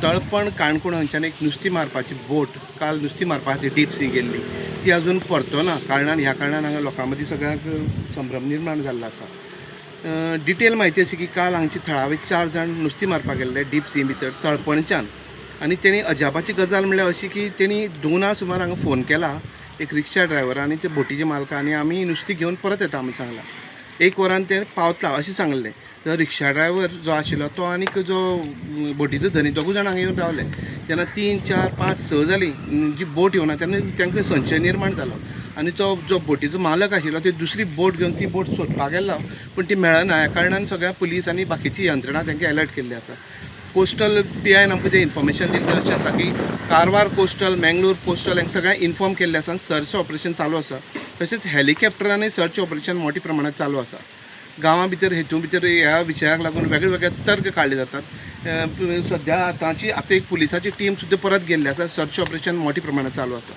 तळपण काणकोण हांच्यान एक नुस्तीं मारपाची बोट काल नुस्तीं मारपा खातीर डीप सी गेल्ली ती अजून परतना कारणान ह्या कारणान हांगा लोकां मदीं सगळ्यांक संभ्रम निर्माण जाल्लो आसा। डिटेल म्हायती अशी की काल हांगचे थळावे 4 जाण नुस्तीं मारपाक गेल्ले डीप सी भितर तळपणच्यान आनी तेणी अजापाची गजाल म्हणल्यार अशी की तेणी 2 सुमार हांगा फोन केला एक रिक्षा ड्रायव्हर आनी ते बोटीचे मालक आनी आमी नुस्तीं घेवन परत येता म्हणून सांगलां। 1 वरान ते पावतला अशें सांगलें। तर रिक्षा ड्रायव्हर जो आशिल्लो तो आनीक जो बोटीचो धनी दोगूय जाण हांगा येवन रावले। जेन्ना 3, 4, 5, 6 जालीं जी बोट येवना तेन्ना तांकां संशय निर्माण जालो आनी तो जो बोटीचो मालक आशिल्लो ते दुसरी बोट घेवन ती बोट सोदपाक गेल्लो पूण ती मेळना। ह्या कारणान सगळ्या पुलीस आनी बाकीची यंत्रणा तांकां अलर्ट केल्ली आसा। कोस्टल PIन आमकां तें इन्फॉर्मेशन दिल्लें अशें आसा की कारवार कोस्टल मेंगलोर कोस्टल हांकां सगळ्यांक इन्फॉर्म केल्लें आसा। सर्च ऑपरेशन चालू आसा। तशेंच हेलिकॉप्टरांनी सर्च ऑपरेशन मोठ्या प्रमाणात चालू आसा। गांवां भितर हेतू भितर ह्या विशयाक लागून वेगळे वेगळे तर्क काडले जातात। सद्या आतां एक पुलिसाची टीम सुद्दां परत गेल्ली आसा। सर्च ऑपरेशन मोठ्या प्रमाणात चालू आसा।